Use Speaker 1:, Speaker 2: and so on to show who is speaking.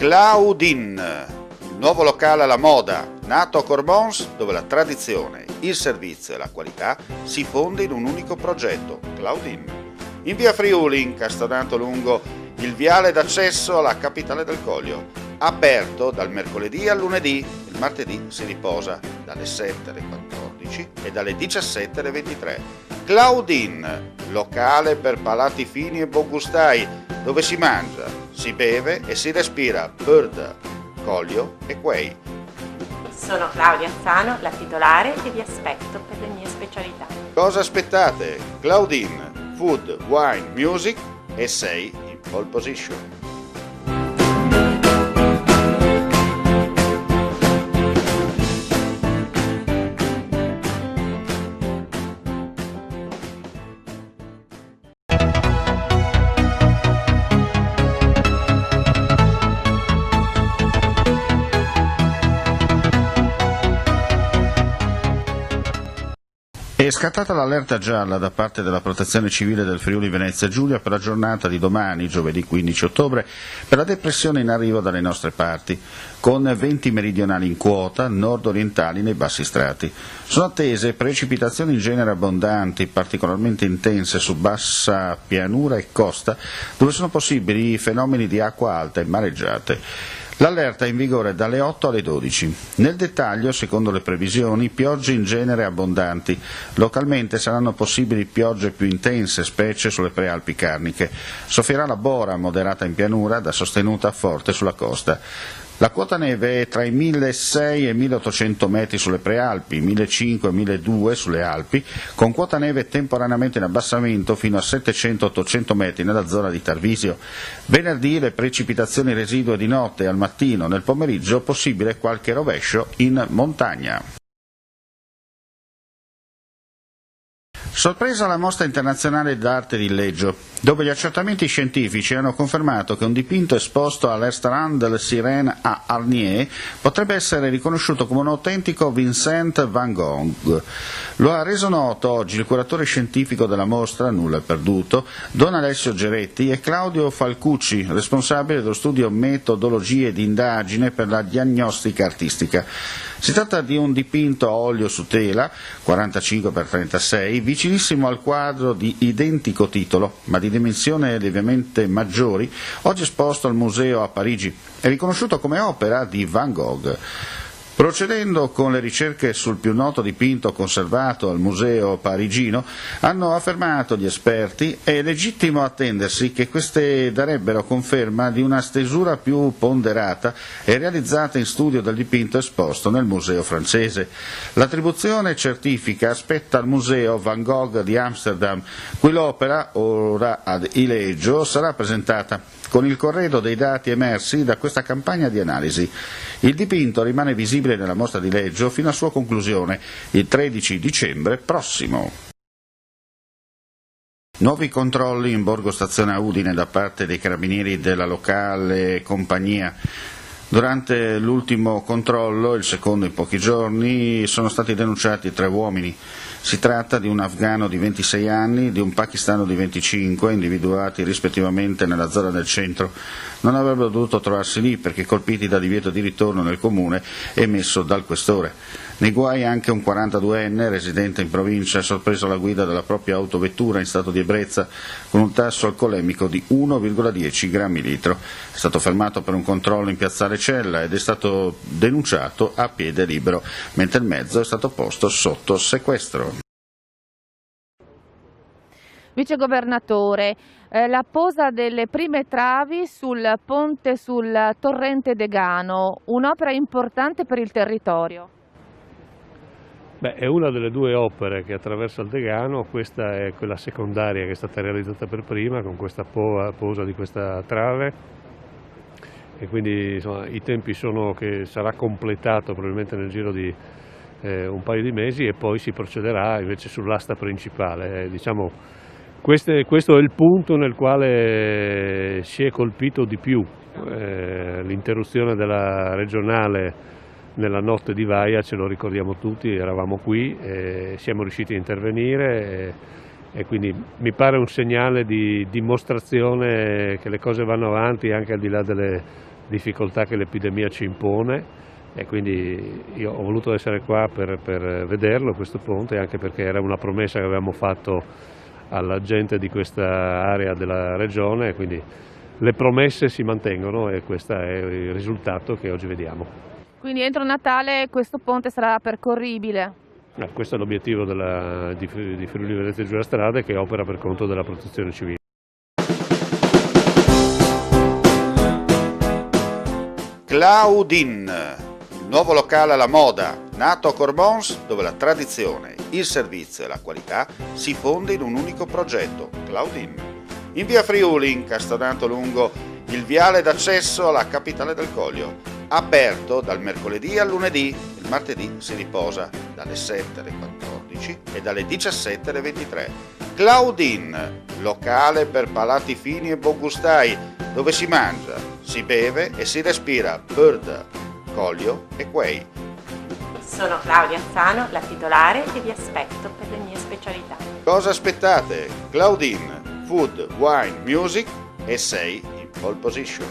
Speaker 1: Claudin, il nuovo locale alla moda, nato a Cormons, dove la tradizione, il servizio e la qualità si fonde in un unico progetto, Claudin. In via Friuli, incastonato lungo il viale d'accesso alla capitale del Coglio, aperto dal mercoledì al lunedì, il martedì si riposa dalle 7 alle 14 e dalle 17 alle 23. Claudin, locale per palati fini e buongustai, dove si mangia, si beve e si respira Bird, Coglio e Quay.
Speaker 2: Sono Claudia Azzano, la titolare, e vi aspetto per le mie specialità.
Speaker 1: Cosa aspettate? Claudin, food, wine, music e sei in pole position. È scattata l'allerta gialla da parte della Protezione Civile del Friuli Venezia Giulia per la giornata di domani, giovedì 15 ottobre, per la depressione in arrivo dalle nostre parti, con venti meridionali in quota, nord-orientali nei bassi strati. Sono attese precipitazioni in genere abbondanti, particolarmente intense su bassa pianura e costa, dove sono possibili fenomeni di acqua alta e mareggiate. L'allerta è in vigore dalle 8 alle 12. Nel dettaglio, secondo le previsioni, piogge in genere abbondanti. Localmente saranno possibili piogge più intense, specie sulle prealpi carniche. Soffierà la bora moderata in pianura, da sostenuta a forte sulla costa. La quota neve è tra i 1.600 e i 1.800 metri sulle prealpi, 1.500 e 1.200 sulle Alpi, con quota neve temporaneamente in abbassamento fino a 700-800 metri nella zona di Tarvisio. Venerdì le precipitazioni residue di notte e al mattino, nel pomeriggio possibile qualche rovescio in montagna. Sorpresa alla Mostra Internazionale d'Arte di Leggio, dove gli accertamenti scientifici hanno confermato che un dipinto esposto all'Restaurant de la Sirène a Arnier potrebbe essere riconosciuto come un autentico Vincent van Gogh. Lo ha reso noto oggi il curatore scientifico della mostra, nulla è perduto, Don Alessio Geretti, e Claudio Falcucci, responsabile dello studio Metodologie di indagine per la diagnostica artistica. Si tratta di un dipinto a olio su tela, 45x36, vicinissimo al quadro di identico titolo, ma di dimensioni lievemente maggiori, oggi esposto al museo a Parigi. È riconosciuto come opera di Van Gogh. Procedendo con le ricerche sul più noto dipinto conservato al museo parigino, hanno affermato gli esperti, è legittimo attendersi che queste darebbero conferma di una stesura più ponderata e realizzata in studio del dipinto esposto nel museo francese. L'attribuzione certifica spetta al museo Van Gogh di Amsterdam, cui l'opera, ora ad Ileggio, sarà presentata con il corredo dei dati emersi da questa campagna di analisi. Il dipinto rimane visibile nella mostra di Leggio fino a sua conclusione, il 13 dicembre prossimo. Nuovi controlli in Borgo Stazione a Udine da parte dei carabinieri della locale compagnia. Durante l'ultimo controllo, il secondo in pochi giorni, sono stati denunciati 3 uomini. Si tratta di un afghano di 26 anni, di un pakistano di 25, individuati rispettivamente nella zona del centro. Non avrebbero dovuto trovarsi lì perché colpiti da divieto di ritorno nel comune emesso dal questore. Nei guai anche un 42enne, residente in provincia, sorpreso alla guida della propria autovettura in stato di ebbrezza, con un tasso alcolemico di 1,10 grammi litro. È stato fermato per un controllo in piazzale Cella ed è stato denunciato a piede libero, mentre il mezzo è stato posto sotto sequestro.
Speaker 3: Vicegovernatore, la posa delle prime travi sul ponte sul torrente Degano, un'opera importante per il territorio.
Speaker 4: È una delle 2 opere che attraversa il Degano, questa è quella secondaria che è stata realizzata per prima con questa posa di questa trave, e quindi insomma, i tempi sono che sarà completato probabilmente nel giro di un paio di mesi, e poi si procederà invece sull'asta principale. Questo è il punto nel quale si è colpito di più l'interruzione della regionale nella notte di Vaia, ce lo ricordiamo tutti, eravamo qui, siamo riusciti a intervenire e quindi mi pare un segnale di dimostrazione che le cose vanno avanti anche al di là difficoltà che l'epidemia ci impone, e quindi io ho voluto essere qua per vederlo questo ponte, anche perché era una promessa che avevamo fatto alla gente di questa area della regione, quindi le promesse si mantengono e questo è il risultato che oggi vediamo.
Speaker 3: Quindi entro Natale questo ponte sarà percorribile?
Speaker 4: Questo è l'obiettivo di Friuli Venezia Giulia Strade, che opera per conto della Protezione Civile.
Speaker 1: Claudin, il nuovo locale alla moda, nato a Corbons, dove la tradizione, il servizio e la qualità si fonde in un unico progetto, Claudin. In via Friuli, incastonato lungo il viale d'accesso alla capitale del Coglio, aperto dal mercoledì al lunedì, il martedì si riposa dalle 7 alle 14 e dalle 17 alle 23. Claudin, locale per palati fini e buongustai, dove si mangia, si beve e si respira Bird, Coglio e Quay.
Speaker 2: Sono Claudia Azzano, la titolare, e vi aspetto per le mie specialità.
Speaker 1: Cosa aspettate? Claudin, food, wine, music e sei in pole position.